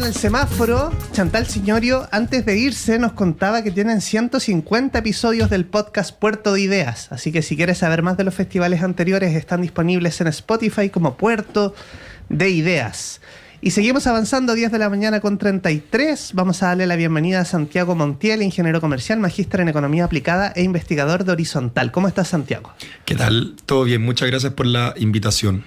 en el semáforo, Chantal Signorio, antes de irse, nos contaba que tienen 150 episodios del podcast Puerto de Ideas. Así que si quieres saber más de los festivales anteriores, están disponibles en Spotify como Puerto de Ideas. Y seguimos avanzando, 10 de la mañana con 33. Vamos a darle la bienvenida a Santiago Montiel, ingeniero comercial, magíster en economía aplicada e investigador de Horizontal. ¿Cómo estás, Santiago? ¿Qué tal? Todo bien, muchas gracias por la invitación.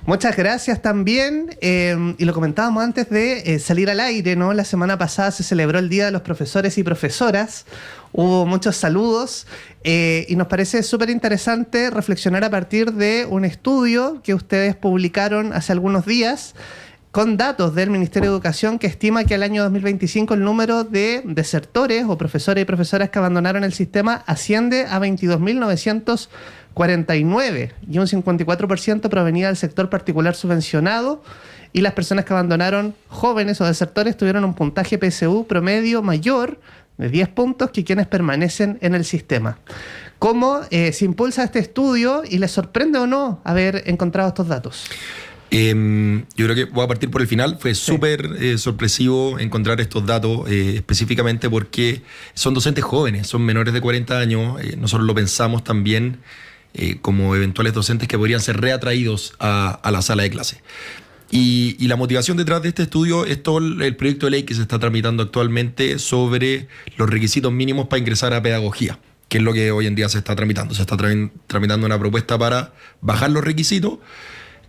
Muchas gracias también, y lo comentábamos antes de salir al aire, ¿no? La semana pasada se celebró el Día de los Profesores y Profesoras, hubo muchos saludos, y nos parece súper interesante reflexionar a partir de un estudio que ustedes publicaron hace algunos días, con datos del Ministerio de Educación que estima que al año 2025 el número de desertores o profesores y profesoras que abandonaron el sistema asciende a 22.949 y un 54% provenía del sector particular subvencionado, y las personas que abandonaron, jóvenes o desertores, tuvieron un puntaje PSU promedio mayor de 10 puntos que quienes permanecen en el sistema. ¿Cómo se impulsa este estudio y les sorprende o no haber encontrado estos datos? Yo creo que voy a partir por el final. Fue súper sorpresivo encontrar estos datos, específicamente porque son docentes jóvenes, son menores de 40 años. Nosotros lo pensamos también como eventuales docentes que podrían ser reatraídos a la sala de clase. Y la motivación detrás de este estudio es todo el proyecto de ley que se está tramitando actualmente sobre los requisitos mínimos para ingresar a pedagogía, que es lo que hoy en día se está tramitando. Se está tramitando una propuesta para bajar los requisitos.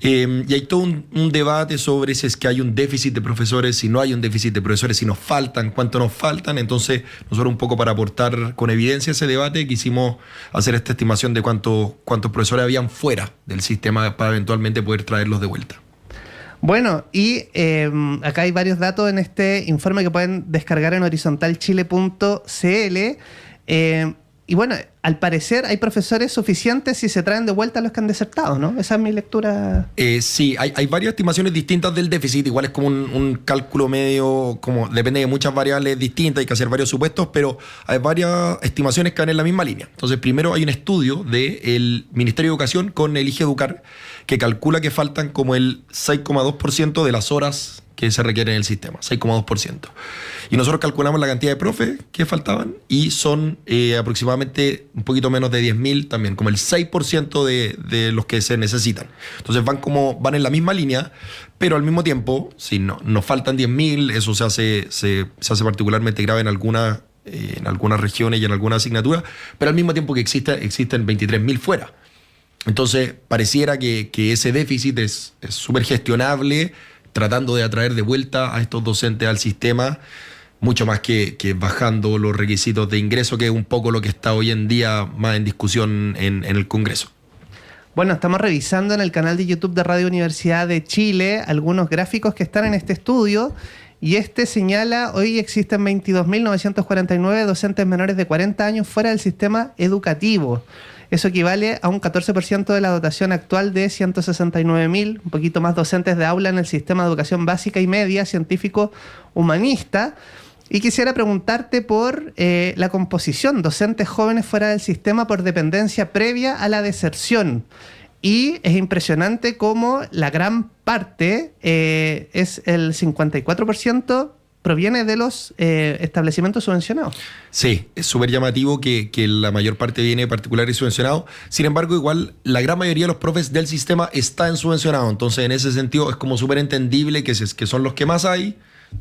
Y hay todo un debate sobre si es que hay un déficit de profesores, si no hay un déficit de profesores, si nos faltan, cuánto nos faltan. Entonces, nosotros un poco para aportar con evidencia ese debate, quisimos hacer esta estimación de cuántos profesores habían fuera del sistema para eventualmente poder traerlos de vuelta. Bueno, y acá hay varios datos en este informe que pueden descargar en horizontalchile.cl. Y bueno, al parecer hay profesores suficientes si se traen de vuelta a los que han desertado, ¿no? Esa es mi lectura. Sí, hay varias estimaciones distintas del déficit. Igual es como un cálculo medio, como depende de muchas variables distintas, hay que hacer varios supuestos, pero hay varias estimaciones que van en la misma línea. Entonces, primero hay un estudio del Ministerio de Educación con Elige Educar, que calcula que faltan como el 6,2% de las horas que se requieren en el sistema, 6,2%. Y nosotros calculamos la cantidad de profes que faltaban y son aproximadamente un poquito menos de 10.000 también, como el 6% de los que se necesitan. Entonces van en la misma línea, pero al mismo tiempo, si no, nos faltan 10.000, eso se hace particularmente grave en algunas regiones y en algunas asignaturas, pero al mismo tiempo que existen 23.000 fuera. Entonces pareciera que ese déficit es súper gestionable, tratando de atraer de vuelta a estos docentes al sistema, mucho más que bajando los requisitos de ingreso, que es un poco lo que está hoy en día más en discusión en el Congreso. Bueno, estamos revisando en el canal de YouTube de Radio Universidad de Chile algunos gráficos que están en este estudio, y este señala: hoy existen 22.949 docentes menores de 40 años fuera del sistema educativo. Eso equivale a un 14% de la dotación actual de 169.000, un poquito más docentes de aula en el sistema de educación básica y media, científico, humanista. Y quisiera preguntarte por la composición, docentes jóvenes fuera del sistema por dependencia previa a la deserción. Y es impresionante cómo la gran parte, es el 54%, proviene de los establecimientos subvencionados. Sí, es súper llamativo que la mayor parte viene de particulares y subvencionados. Sin embargo, igual la gran mayoría de los profes del sistema está en subvencionado. Entonces, en ese sentido, es como súper entendible que si es que son los que más hay,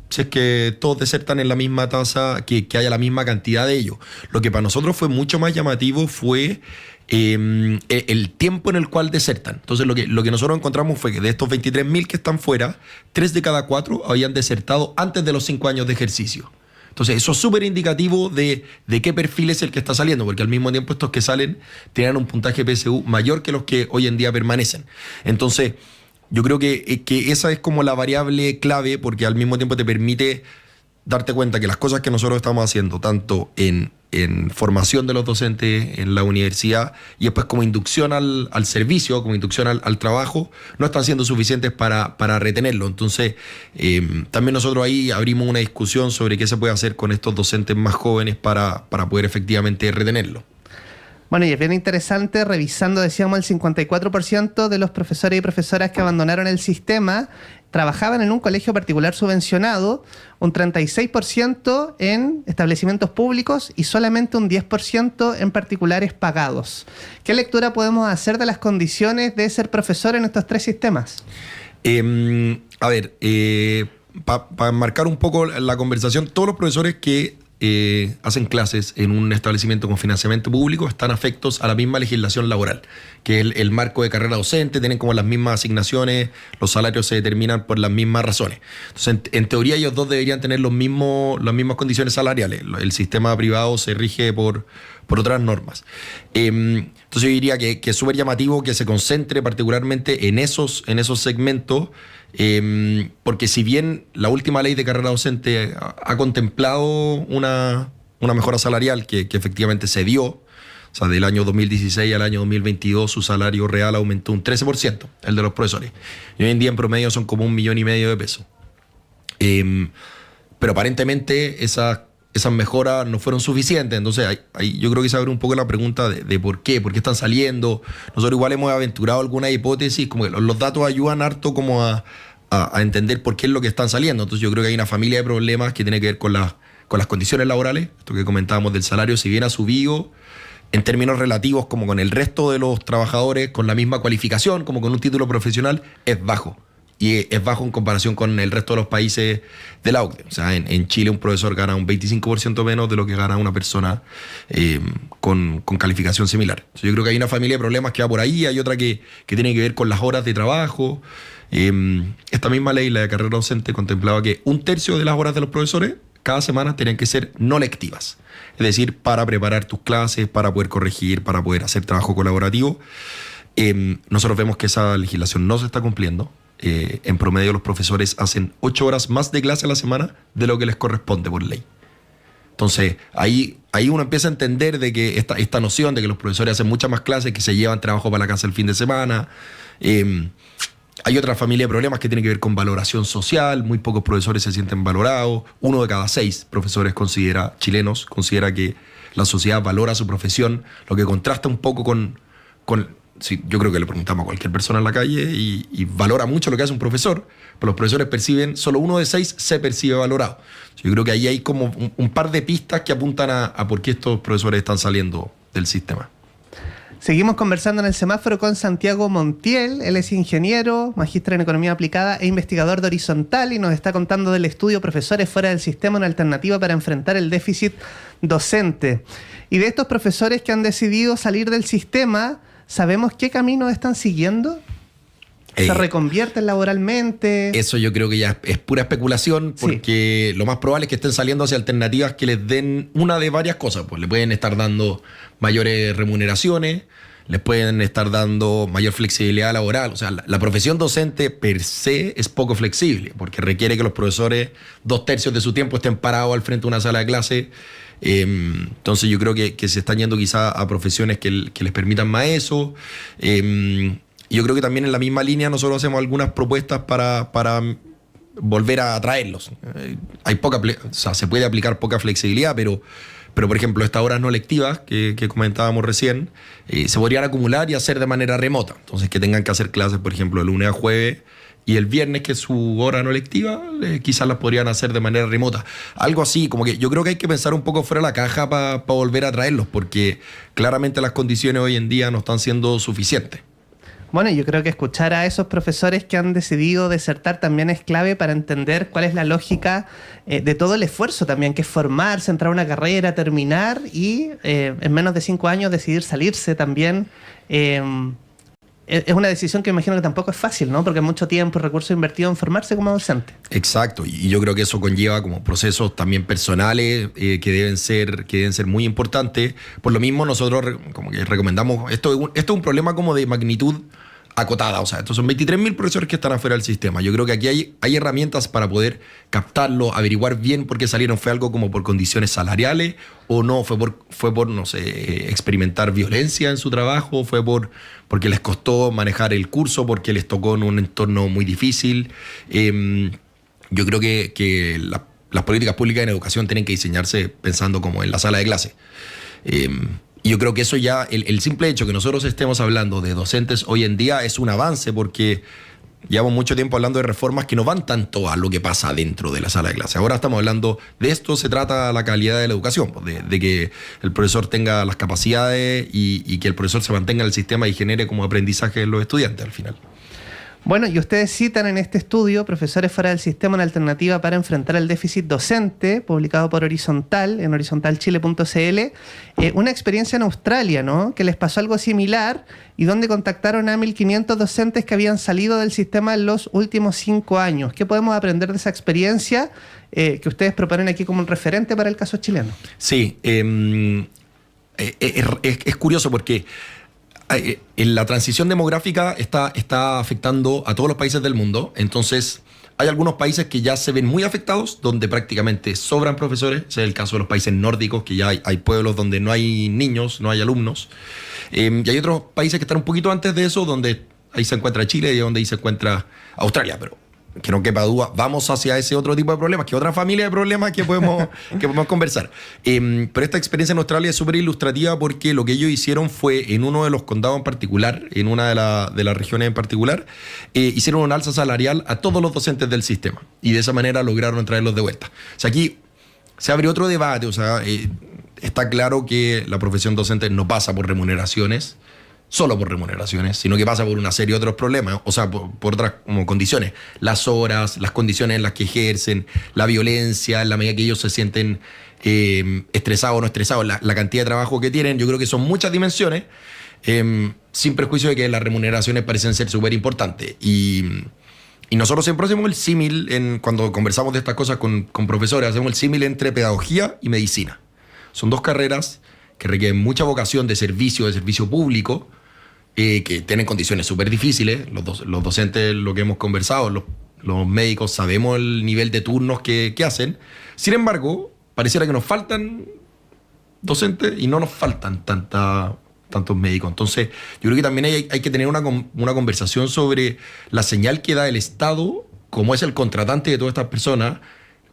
si es que todos desertan en la misma tasa, que haya la misma cantidad de ellos. Lo que para nosotros fue mucho más llamativo fue el tiempo en el cual desertan. Entonces lo que nosotros encontramos fue que de estos 23.000 que están fuera, 3 de cada 4 habían desertado antes de los 5 años de ejercicio. Entonces eso es súper indicativo de qué perfil es el que está saliendo, porque al mismo tiempo estos que salen tienen un puntaje PSU mayor que los que hoy en día permanecen. Entonces yo creo que esa es como la variable clave, porque al mismo tiempo te permite darte cuenta que las cosas que nosotros estamos haciendo, tanto en formación de los docentes en la universidad y después como inducción al servicio, como inducción al trabajo, no están siendo suficientes para retenerlo. Entonces, también nosotros ahí abrimos una discusión sobre qué se puede hacer con estos docentes más jóvenes para poder efectivamente retenerlo. Bueno, y es bien interesante, revisando, decíamos, el 54% de los profesores y profesoras que abandonaron el sistema trabajaban en un colegio particular subvencionado, un 36% en establecimientos públicos y solamente un 10% en particulares pagados. ¿Qué lectura podemos hacer de las condiciones de ser profesor en estos tres sistemas? Para marcar un poco la conversación, todos los profesores que hacen clases en un establecimiento con financiamiento público están afectos a la misma legislación laboral, que es el marco de carrera docente, tienen como las mismas asignaciones, los salarios se determinan por las mismas razones. Entonces, en teoría, ellos dos deberían tener las mismas condiciones salariales. El sistema privado se rige por otras normas. Entonces, yo diría que es súper llamativo que se concentre particularmente en esos segmentos, porque si bien la última ley de carrera docente ha contemplado una mejora salarial que efectivamente se dio, o sea, del año 2016 al año 2022 su salario real aumentó un 13%, el de los profesores. Y hoy en día en promedio son como 1,5 millones de pesos. Pero aparentemente esas mejoras no fueron suficientes. Entonces yo creo que se abre un poco la pregunta de por qué están saliendo. Nosotros igual hemos aventurado alguna hipótesis, como que los datos ayudan harto como a entender por qué es lo que están saliendo. Entonces yo creo que hay una familia de problemas que tiene que ver con las condiciones laborales, esto que comentábamos del salario, si bien ha subido en términos relativos como con el resto de los trabajadores con la misma cualificación, como con un título profesional, es bajo. Y es bajo en comparación con el resto de los países de la OCDE. O sea, en Chile un profesor gana un 25% menos de lo que gana una persona con calificación similar. Entonces, yo creo que hay una familia de problemas que va por ahí, hay otra que tiene que ver con las horas de trabajo. Esta misma ley, la de carrera docente, contemplaba que 1/3 de las horas de los profesores cada semana tenían que ser no lectivas. Es decir, para preparar tus clases, para poder corregir, para poder hacer trabajo colaborativo. Nosotros vemos que esa legislación no se está cumpliendo. En promedio los profesores hacen 8 horas más de clase a la semana de lo que les corresponde por ley. Entonces, ahí uno empieza a entender de que esta noción de que los profesores hacen muchas más clases, que se llevan trabajo para la casa el fin de semana. Hay otra familia de problemas que tiene que ver con valoración social. Muy pocos profesores se sienten valorados. 1 de cada 6 profesores chilenos considera que la sociedad valora su profesión, lo que contrasta un poco con sí, yo creo que le preguntamos a cualquier persona en la calle y valora mucho lo que hace un profesor, pero los profesores perciben, solo 1 de 6 se percibe valorado. Yo creo que ahí hay como un par de pistas que apuntan a por qué estos profesores están saliendo del sistema. Seguimos conversando en el semáforo con Santiago Montiel. Él es ingeniero, magíster en economía aplicada e investigador de Horizontal y nos está contando del estudio Profesores fuera del sistema, una alternativa para enfrentar el déficit docente. Y de estos profesores que han decidido salir del sistema, ¿sabemos qué camino están siguiendo? ¿Se reconvierten laboralmente? Eso yo creo que ya es pura especulación, porque sí, lo más probable es que estén saliendo hacia alternativas que les den una de varias cosas. Pues le pueden estar dando mayores remuneraciones, les pueden estar dando mayor flexibilidad laboral. O sea, la profesión docente per se es poco flexible, porque requiere que los profesores 2/3 de su tiempo estén parados al frente de una sala de clase. Entonces yo creo que se están yendo quizá a profesiones que les permitan más eso. Yo creo que también en la misma línea nosotros hacemos algunas propuestas para volver a atraerlos. Se puede aplicar poca flexibilidad, pero por ejemplo, estas horas no lectivas que comentábamos recién, se podrían acumular y hacer de manera remota. Entonces, que tengan que hacer clases, por ejemplo, de lunes a jueves, y el viernes, que es su hora no lectiva, quizás las podrían hacer de manera remota. Algo así, como que yo creo que hay que pensar un poco fuera de la caja para volver a traerlos, porque claramente las condiciones hoy en día no están siendo suficientes. Bueno, yo creo que escuchar a esos profesores que han decidido desertar también es clave para entender cuál es la lógica de todo el esfuerzo también, que es formarse, entrar a una carrera, terminar y en menos de 5 años decidir salirse también. Es una decisión que imagino que tampoco es fácil, ¿no? Porque hay mucho tiempo y recursos invertidos en formarse como docente. Exacto, y yo creo que eso conlleva como procesos también personales que deben ser muy importantes. Por lo mismo nosotros como que recomendamos, esto es un problema como de magnitud acotada, o sea, estos son 23.000 profesores que están afuera del sistema. Yo creo que aquí hay herramientas para poder captarlo, averiguar bien por qué salieron. ¿Fue algo como por condiciones salariales o no? ¿Fue por no sé, experimentar violencia en su trabajo? ¿Fue porque les costó manejar el curso, porque les tocó en un entorno muy difícil? Yo creo que las políticas públicas en educación tienen que diseñarse pensando como en la sala de clase. Y yo creo que eso ya, el simple hecho que nosotros estemos hablando de docentes hoy en día es un avance, porque llevamos mucho tiempo hablando de reformas que no van tanto a lo que pasa dentro de la sala de clase. Ahora estamos hablando de esto, se trata la calidad de la educación, pues, de que el profesor tenga las capacidades y que el profesor se mantenga en el sistema y genere como aprendizaje en los estudiantes al final. Bueno, y ustedes citan en este estudio, Profesores fuera del sistema, una alternativa para enfrentar el déficit docente, publicado por Horizontal, en horizontalchile.cl, una experiencia en Australia, ¿no? Que les pasó algo similar y donde contactaron a 1.500 docentes que habían salido del sistema en los últimos 5 años. ¿Qué podemos aprender de esa experiencia que ustedes proponen aquí como un referente para el caso chileno? Sí, es curioso porque la transición demográfica está afectando a todos los países del mundo. Entonces, hay algunos países que ya se ven muy afectados, donde prácticamente sobran profesores. Ese es el caso de los países nórdicos, que ya hay pueblos donde no hay niños, no hay alumnos. Y hay otros países que están un poquito antes de eso, donde ahí se encuentra Chile y donde ahí se encuentra Australia. Pero que no quepa duda, vamos hacia ese otro tipo de problemas, que otra familia de problemas que podemos conversar. Pero esta experiencia en Australia es súper ilustrativa, porque lo que ellos hicieron fue, en uno de los condados en particular, en una de las regiones en particular, hicieron un alza salarial a todos los docentes del sistema, y de esa manera lograron traerlos de vuelta. O sea, aquí se abre otro debate. O sea, está claro que la profesión docente no pasa por remuneraciones, solo por remuneraciones, sino que pasa por una serie de otros problemas, o sea, por otras como condiciones. Las horas, las condiciones en las que ejercen, la violencia, en la medida que ellos se sienten estresados o no estresados, la cantidad de trabajo que tienen. Yo creo que son muchas dimensiones, sin perjuicio de que las remuneraciones parecen ser súper importantes. Y nosotros siempre hacemos el símil, cuando conversamos de estas cosas con profesores, hacemos el símil entre pedagogía y medicina. Son dos carreras que requieren mucha vocación de servicio público, que tienen condiciones súper difíciles. Los docentes, lo que hemos conversado, los médicos, sabemos el nivel de turnos que hacen. Sin embargo, pareciera que nos faltan docentes y no nos faltan tantos médicos. Entonces, yo creo que también hay que tener una conversación sobre la señal que da el Estado, como es el contratante de todas estas personas,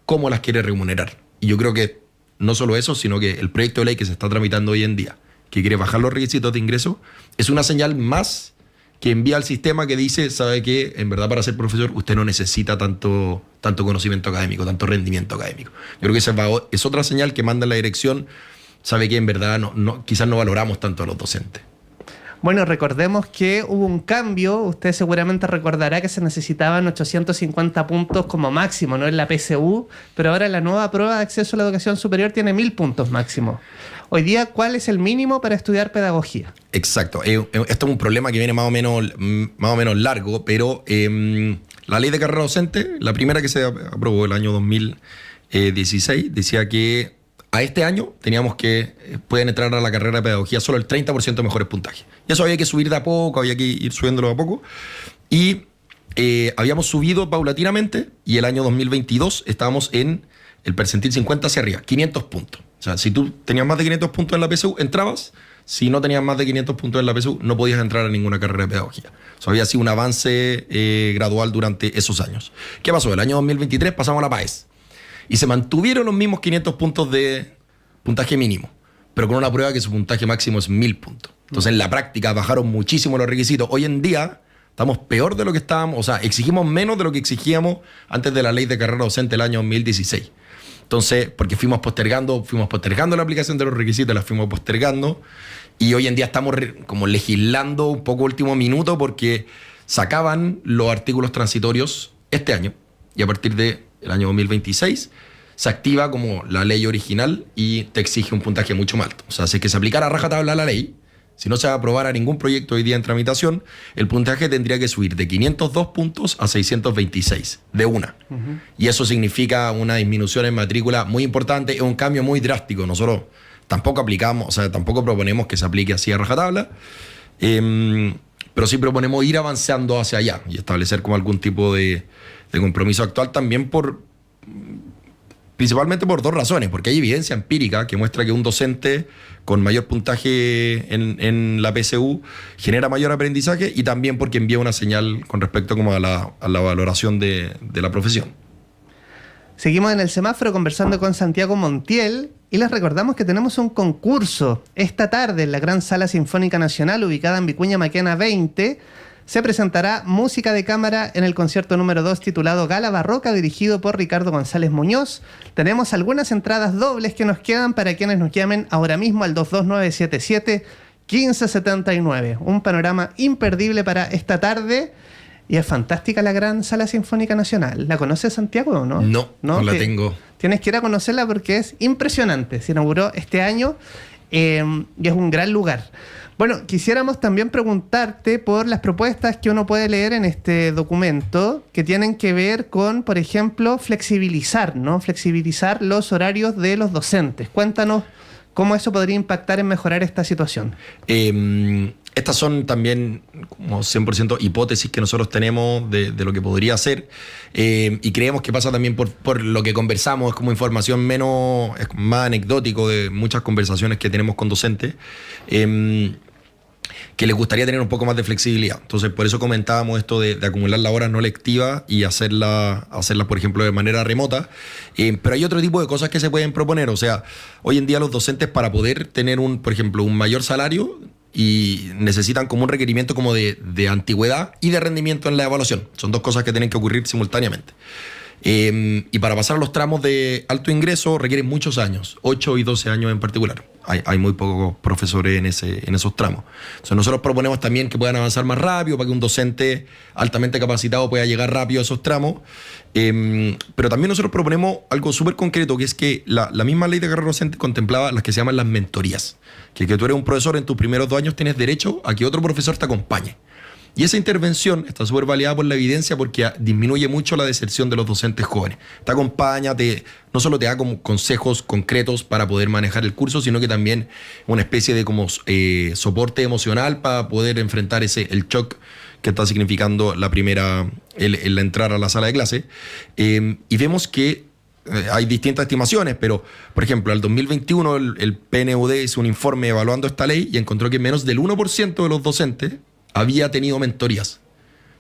cómo las quiere remunerar. Y yo creo que no solo eso, sino que el proyecto de ley que se está tramitando hoy en día, que quiere bajar los requisitos de ingreso, es una señal más que envía al sistema, que dice, sabe que en verdad para ser profesor usted no necesita tanto conocimiento académico, tanto rendimiento académico. Yo creo que esa es otra señal que manda en la dirección, sabe que en verdad quizás no valoramos tanto a los docentes. Bueno, recordemos que hubo un cambio. Usted seguramente recordará que se necesitaban 850 puntos como máximo, ¿no?, en la PSU, pero ahora la nueva prueba de acceso a la educación superior tiene 1.000 puntos máximo. Hoy día, ¿cuál es el mínimo para estudiar pedagogía? Exacto. Esto es un problema que viene más o menos largo, pero la ley de carrera docente, la primera que se aprobó el año 2016, decía que a este año teníamos que pueden entrar a la carrera de pedagogía solo el 30% de mejores puntajes. Y eso había que subir de a poco, había que ir subiéndolo de a poco. Y habíamos subido paulatinamente, y el año 2022 estábamos en el percentil 50 hacia arriba, 500 puntos. O sea, si tú tenías más de 500 puntos en la PSU, entrabas. Si no tenías más de 500 puntos en la PSU, no podías entrar a ninguna carrera de pedagogía. Eso había sido un avance gradual durante esos años. ¿Qué pasó? El año 2023 pasamos a la PAES. Y se mantuvieron los mismos 500 puntos de puntaje mínimo, pero con una prueba que su puntaje máximo es 1.000 puntos. Entonces, en la práctica bajaron muchísimo los requisitos. Hoy en día estamos peor de lo que estábamos, o sea, exigimos menos de lo que exigíamos antes de la ley de carrera docente el año 2016. Entonces, porque fuimos postergando la aplicación de los requisitos, la fuimos postergando, y hoy en día estamos como legislando un poco último minuto, porque sacaban los artículos transitorios este año, y a partir del año 2026 se activa como la ley original y te exige un puntaje mucho más alto. O sea, si es que se aplicara a rajatabla la ley, si no se aprobara ningún proyecto hoy día en tramitación, el puntaje tendría que subir de 502 puntos a 626, de una. Y eso significa una disminución en matrícula muy importante, es un cambio muy drástico. Nosotros tampoco aplicamos, o sea, tampoco proponemos que se aplique así a rajatabla, pero sí proponemos ir avanzando hacia allá y establecer como algún tipo de compromiso actual, también principalmente por dos razones, porque hay evidencia empírica que muestra que un docente con mayor puntaje en la PSU genera mayor aprendizaje, y también porque envía una señal con respecto como a la valoración de la profesión. Seguimos en el semáforo conversando con Santiago Montiel y les recordamos que tenemos un concurso. Esta tarde en la Gran Sala Sinfónica Nacional, ubicada en Vicuña Maquena 20, se presentará música de cámara en el concierto número 2 titulado Gala Barroca, dirigido por Ricardo González Muñoz. Tenemos algunas entradas dobles que nos quedan para quienes nos llamen ahora mismo al 22977-1579. Un panorama imperdible para esta tarde. Y es fantástica la Gran Sala Sinfónica Nacional. ¿La conoces, Santiago, o no? No la tengo. Tienes que ir a conocerla porque es impresionante. Se inauguró este año y es un gran lugar. Bueno, quisiéramos también preguntarte por las propuestas que uno puede leer en este documento que tienen que ver con, por ejemplo, flexibilizar los horarios de los docentes. Cuéntanos cómo eso podría impactar en mejorar esta situación. Estas son también como 100% hipótesis que nosotros tenemos de lo que podría ser, y creemos que pasa también por lo que conversamos, es como información es más anecdótico de muchas conversaciones que tenemos con docentes, que les gustaría tener un poco más de flexibilidad. Entonces, por eso comentábamos esto de acumular las horas no lectivas y hacerlas, por ejemplo, de manera remota. Pero hay otro tipo de cosas que se pueden proponer. O sea, hoy en día los docentes, para poder tener, por ejemplo, un mayor salario, y necesitan como un requerimiento como de antigüedad y de rendimiento en la evaluación. Son dos cosas que tienen que ocurrir simultáneamente. Y para pasar a los tramos de alto ingreso requieren muchos años, 8 y 12 años en particular. Hay muy pocos profesores en esos tramos. Entonces nosotros proponemos también que puedan avanzar más rápido para que un docente altamente capacitado pueda llegar rápido a esos tramos. Pero también nosotros proponemos algo súper concreto, que es que la misma ley de carrera docente contemplaba las que se llaman las mentorías. Que tú eres un profesor, en tus primeros 2 años tienes derecho a que otro profesor te acompañe. Y esa intervención está súper validada por la evidencia porque disminuye mucho la deserción de los docentes jóvenes. Te acompaña, no solo te da como consejos concretos para poder manejar el curso, sino que también una especie de como soporte emocional para poder enfrentar el shock que está significando el entrar a la sala de clase. Y vemos que hay distintas estimaciones, pero, por ejemplo, al 2021 el PNUD hizo un informe evaluando esta ley y encontró que menos del 1% de los docentes había tenido mentorías.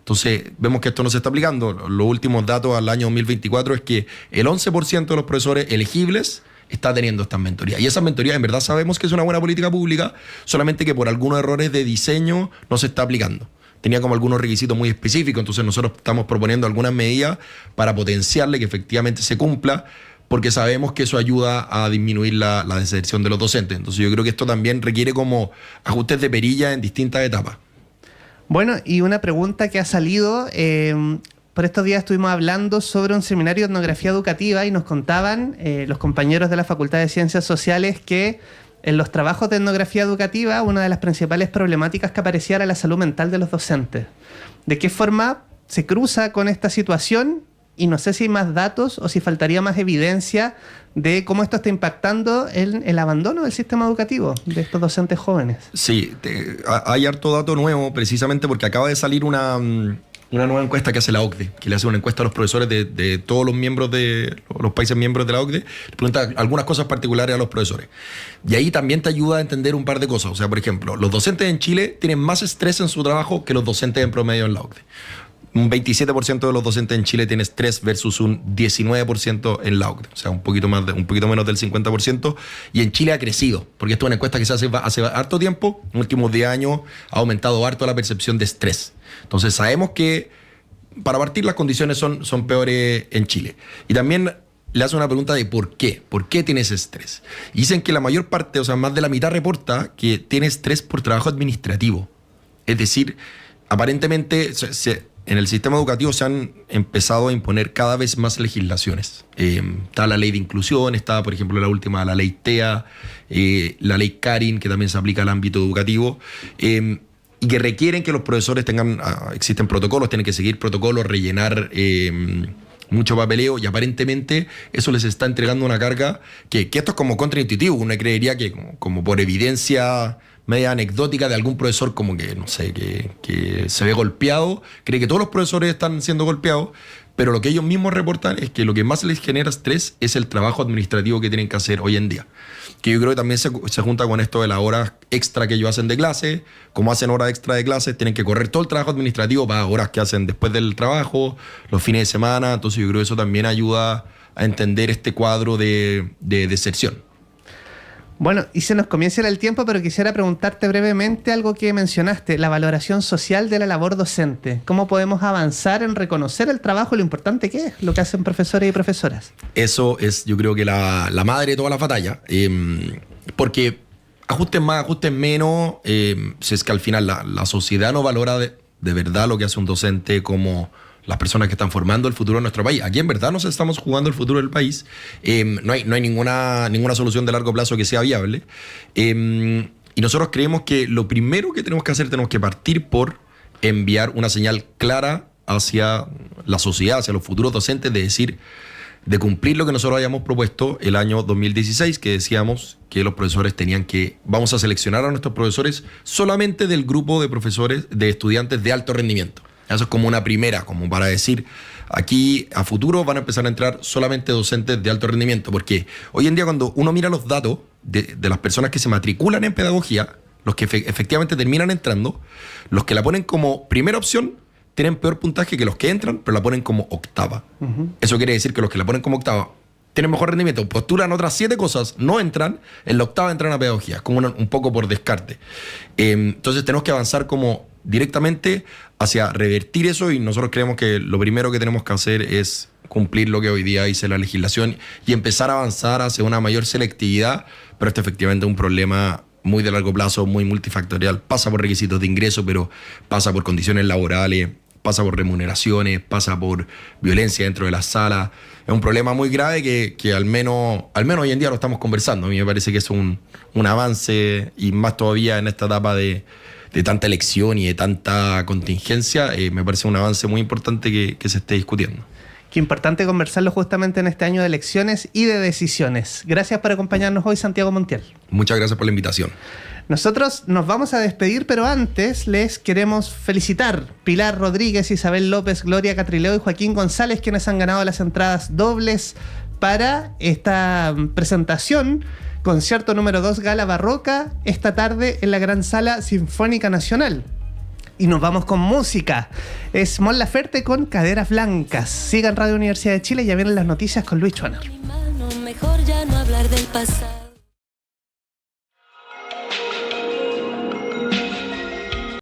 Entonces, vemos que esto no se está aplicando. Los últimos datos al año 2024 es que el 11% de los profesores elegibles está teniendo estas mentorías. Y esas mentorías, en verdad, sabemos que es una buena política pública, solamente que por algunos errores de diseño no se está aplicando. Tenía como algunos requisitos muy específicos, entonces nosotros estamos proponiendo algunas medidas para potenciarle que efectivamente se cumpla, porque sabemos que eso ayuda a disminuir la deserción de los docentes. Entonces yo creo que esto también requiere como ajustes de perilla en distintas etapas. Bueno, y una pregunta que ha salido, por estos días estuvimos hablando sobre un seminario de etnografía educativa y nos contaban los compañeros de la Facultad de Ciencias Sociales que en los trabajos de etnografía educativa una de las principales problemáticas que aparecía era la salud mental de los docentes. ¿De qué forma se cruza con esta situación? Y no sé si hay más datos o si faltaría más evidencia de cómo esto está impactando el abandono del sistema educativo de estos docentes jóvenes. Sí, hay harto dato nuevo precisamente porque acaba de salir una nueva encuesta que hace la OCDE, que le hace una encuesta a los profesores de todos los miembros de los países miembros de la OCDE, le pregunta algunas cosas particulares a los profesores. Y ahí también te ayuda a entender un par de cosas. O sea, por ejemplo, los docentes en Chile tienen más estrés en su trabajo que los docentes en promedio en la OCDE. Un 27% de los docentes en Chile tiene estrés versus un 19% en la OCDE, o sea, un poquito menos del 50%, y en Chile ha crecido, porque esto es una encuesta que se hace hace harto tiempo, en los últimos 10 años ha aumentado harto la percepción de estrés. Entonces sabemos que para partir las condiciones son peores en Chile. Y también le hace una pregunta de ¿por qué? ¿Por qué tienes estrés? Y dicen que la mayor parte, o sea, más de la mitad reporta que tiene estrés por trabajo administrativo. Es decir, aparentemente en el sistema educativo se han empezado a imponer cada vez más legislaciones. Está la ley de inclusión, está, por ejemplo, la última, la ley TEA, la ley Karin, que también se aplica al ámbito educativo, y que requieren que los profesores existen protocolos, tienen que seguir protocolos, rellenar mucho papeleo, y aparentemente eso les está entregando una carga que esto es como contraintuitivo. Uno creería que como por evidencia media anecdótica de algún profesor como que, no sé, que se ve golpeado, cree que todos los profesores están siendo golpeados, pero lo que ellos mismos reportan es que lo que más les genera estrés es el trabajo administrativo que tienen que hacer hoy en día. Que yo creo que también se junta con esto de las horas extra que ellos hacen de clase. Como hacen horas extra de clase, tienen que correr todo el trabajo administrativo para horas que hacen después del trabajo, los fines de semana. Entonces yo creo que eso también ayuda a entender este cuadro de deserción. Bueno, y se nos comienza el tiempo, pero quisiera preguntarte brevemente algo que mencionaste, la valoración social de la labor docente. ¿Cómo podemos avanzar en reconocer el trabajo y lo importante que es lo que hacen profesores y profesoras? Eso es, yo creo que la madre de todas las batallas, porque ajusten más, ajusten menos, si es que al final la sociedad no valora de verdad lo que hace un docente como las personas que están formando el futuro de nuestro país. Aquí en verdad nos estamos jugando el futuro del país. No hay ninguna solución de largo plazo que sea viable. Y nosotros creemos que lo primero que tenemos que hacer, tenemos que partir por enviar una señal clara hacia la sociedad, hacia los futuros docentes, de cumplir lo que nosotros habíamos propuesto el año 2016, que decíamos que los profesores vamos a seleccionar a nuestros profesores solamente del grupo de profesores, de estudiantes de alto rendimiento. Eso es como una primera, como para decir, aquí a futuro van a empezar a entrar solamente docentes de alto rendimiento, porque hoy en día cuando uno mira los datos de las personas que se matriculan en pedagogía, los que efectivamente terminan entrando, los que la ponen como primera opción tienen peor puntaje que los que entran, pero la ponen como octava. Eso quiere decir que los que la ponen como octava tienen mejor rendimiento, postulan otras 7 cosas, no entran, en la octava entran a pedagogía, como un poco por descarte. Entonces tenemos que avanzar como directamente hacia revertir eso, y nosotros creemos que lo primero que tenemos que hacer es cumplir lo que hoy día dice la legislación y empezar a avanzar hacia una mayor selectividad, pero esto efectivamente es un problema muy de largo plazo, muy multifactorial. Pasa por requisitos de ingreso, pero pasa por condiciones laborales, pasa por remuneraciones, pasa por violencia dentro de las salas. Es un problema muy grave que al menos hoy en día lo estamos conversando. A mí me parece que es un avance, y más todavía en esta etapa de tanta elección y de tanta contingencia, me parece un avance muy importante que se esté discutiendo. Qué importante conversarlo justamente en este año de elecciones y de decisiones. Gracias por acompañarnos hoy, Santiago Montiel. Muchas gracias por la invitación. Nosotros nos vamos a despedir, pero antes les queremos felicitar. Pilar Rodríguez, Isabel López, Gloria Catrileo y Joaquín González, quienes han ganado las entradas dobles para esta presentación, concierto número 2 Gala Barroca, esta tarde en la Gran Sala Sinfónica Nacional. Y nos vamos con música. Es Mon Laferte con Caderas Blancas. Sigan Radio Universidad de Chile, ya vienen las noticias con Luis Schwaner. Mejor ya no hablar del pasado.